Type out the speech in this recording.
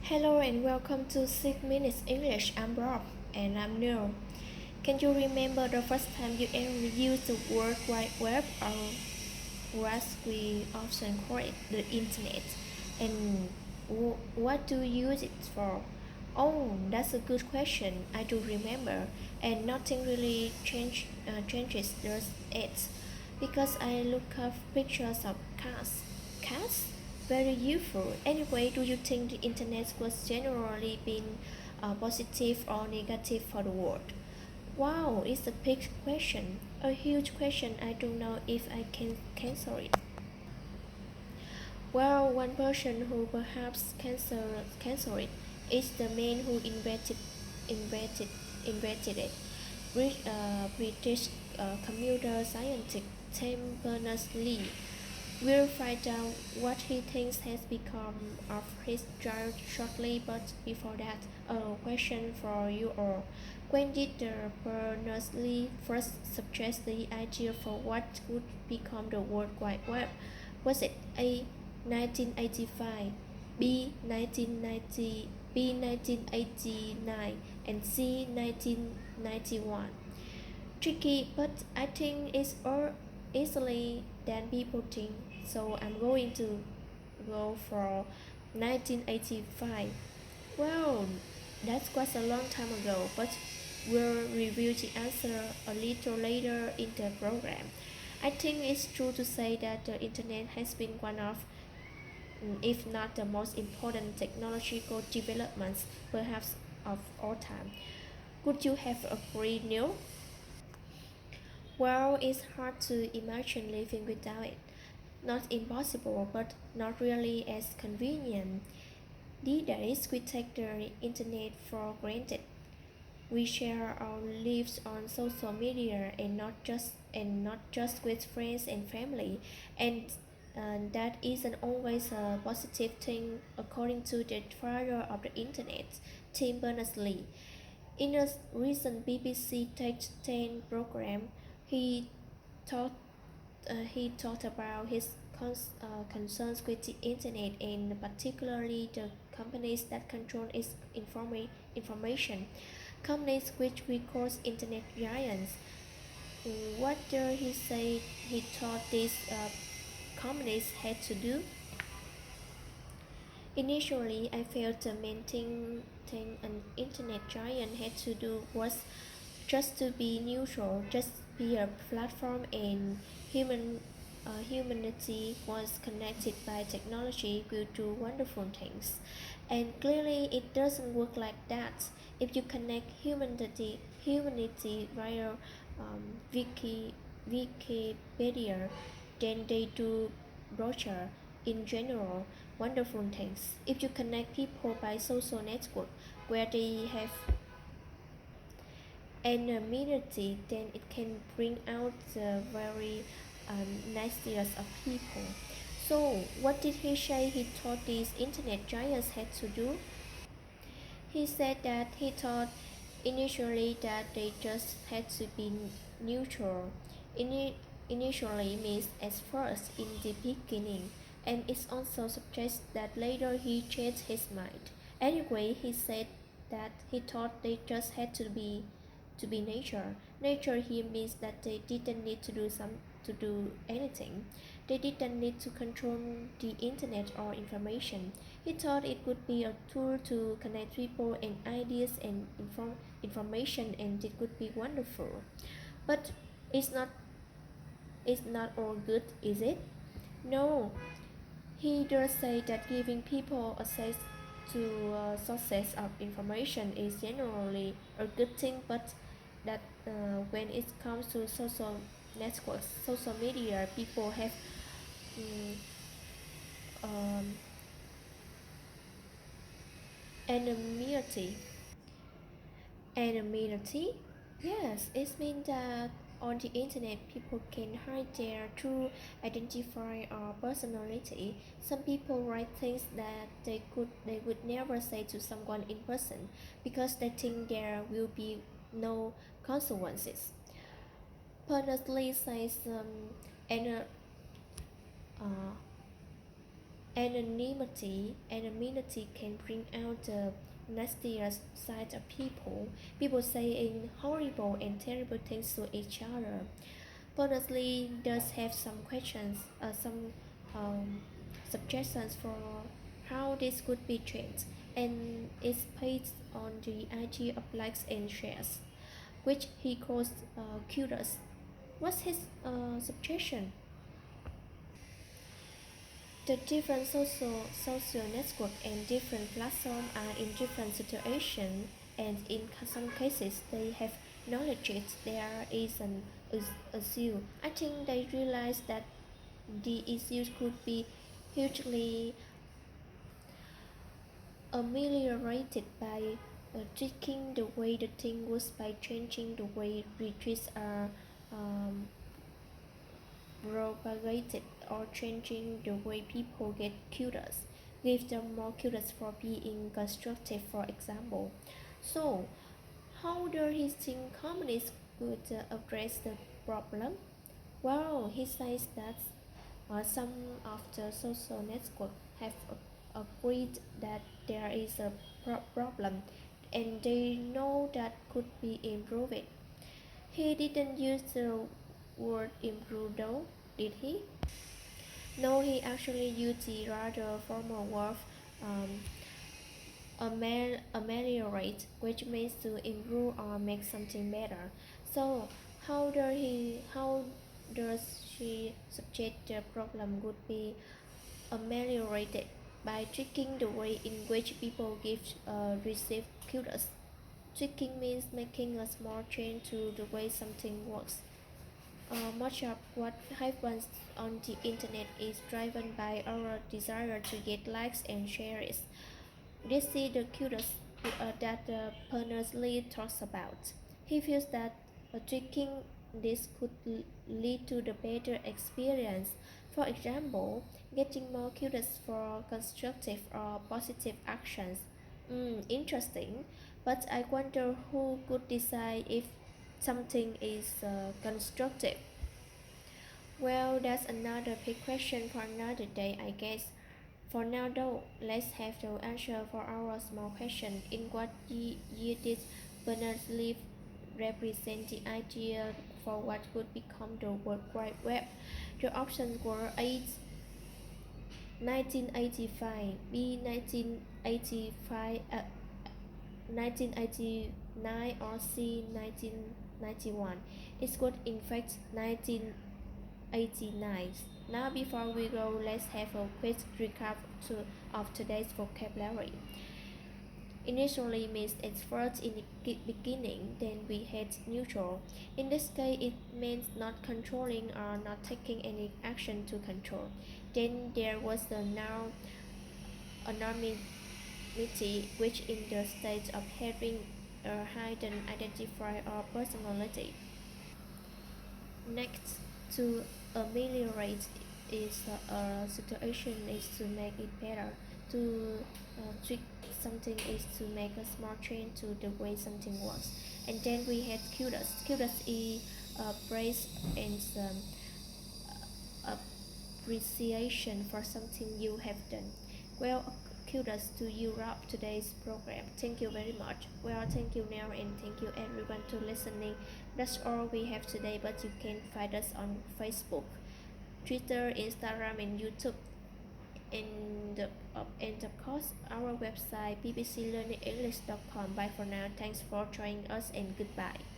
Hello and welcome to 6 Minutes English. I'm Rob and I'm new. Can you remember the first time you ever used the World Wide Web, or what we often call it, the Internet? And what do you use it for? Oh, that's a good question. I do remember, and nothing really changes just it, because I look up pictures of cats. Cats? Very useful. Anyway, do you think the internet was generally been positive or negative for the world? Wow, it's a big question. A huge question. I don't know if I can answer it. Well, one person who perhaps cancel it is the man who invented invented it. British computer scientist Tim Berners-Lee. We'll find out what he thinks has become of his child shortly, but before that, a question for you all. When did Berners-Lee first suggest the idea for what would become the World Wide Web? Was it A. 1985, B. 1990, B. 1989, and C. 1991? Tricky, but I think it's all easily than people think. So I'm going to go for 1985. Well, that was a long time ago, but we'll review the answer a little later in the program. I think it's true to say that the internet has been one of, if not the most important technological developments, perhaps of all time. Could you have agreed, Neil? Well, it's hard to imagine living without it. Not impossible, but not really as convenient. These days, we take the internet for granted. We share our lives on social media and not just with friends and family, and that isn't always a positive thing, according to the father of the internet, Tim Berners-Lee. In a recent BBC Tech 10 program, he talked he talked about his concerns with the internet, and particularly the companies that control its information, companies which we call internet giants. What did he say he thought these companies had to do? Initially, I felt the main thing an internet giant had to do was just to be neutral, just be a platform, and humanity was connected by technology will do wonderful things. And clearly, it doesn't work like that. If you connect humanity via Wikipedia, then they do brochure in general wonderful things. If you connect people by social network where they have anonymity, then it can bring out the very nastiest of people. So, what did he say he thought these internet giants had to do? He said that he thought initially that they just had to be neutral. Initially means at first, in the beginning, and it also suggests that later he changed his mind. Anyway, he said that he thought they just had to be nature. Nature here means that they didn't need to do anything. They didn't need to control the internet or information. He thought it would be a tool to connect people and ideas and information, and it would be wonderful. But it's not it's not all good, is it? No. He does say that giving people access to sources of information is generally a good thing, but that when it comes to social networks, social media, people have mm, um, anonymity. Anonymity? Yes, it means that on the internet people can hide their true identity or personality. Some people write things that they would never say to someone in person because they think there will be no consequences. Berners-Lee says uh, Anonymity can bring out the nastiest side of people. People saying horrible and terrible things to each other. Berners-Lee does have some questions, some um, suggestions for how this could be changed, and it's based on the idea of likes and shares, which he calls curious. What's his suggestion? The different social network and different platforms are in different situations, and in some cases they have knowledge there is an issue. I think they realize that the issues could be hugely ameliorated by tweaking the way the thing was by changing the way retweets are um, propagated or changing the way people get curious. Give them more curious for being constructive, for example. So, how do he think communists could address the problem? Well, he says that some of the social networks have agreed that there is a problem and they know that could be improved. He didn't use the word improve though, did he? No, he actually used the rather formal word um, ameliorate, which means to improve or make something better. So, how does she suggest the problem would be ameliorated by tweaking the way in which people give receive kudos. Tweaking means making a small change to the way something works. Much of what happens on the internet is driven by our desire to get likes and shares. This is the kudos that Berners-Lee talks about. He feels that tweaking this could lead to the better experience. For example, getting more kudos for constructive or positive actions. Interesting, but I wonder who could decide if something is constructive. Well, that's another big question for another day, I guess. For now, though, let's have the answer for our small question. In what year did Berners-Lee represent the idea for what would become the World Wide Web? The options were A. 1985, B. 1985, 1989, or C. 1991. It was in fact 1989. Now before we go, let's have a quick recap of today's vocabulary. Initially means at first in the beginning, then we had neutral. In this case, it means not controlling or not taking any action to control. Then there was the noun anonymity, which in the state of having a hidden identifier or personality. Next, to ameliorate is a situation is to make it better. To tweak something is to make a small change to the way something works. And then we had kudos. Kudos is praise and appreciation for something you have done. Well, kudos to you, Rob, today's program. Thank you very much. Well, thank you, Nell, and thank you everyone to listening. That's all we have today, but you can find us on Facebook, Twitter, Instagram, and YouTube. And of course, our website bbclearningenglish.com. Bye for now. Thanks for joining us and goodbye.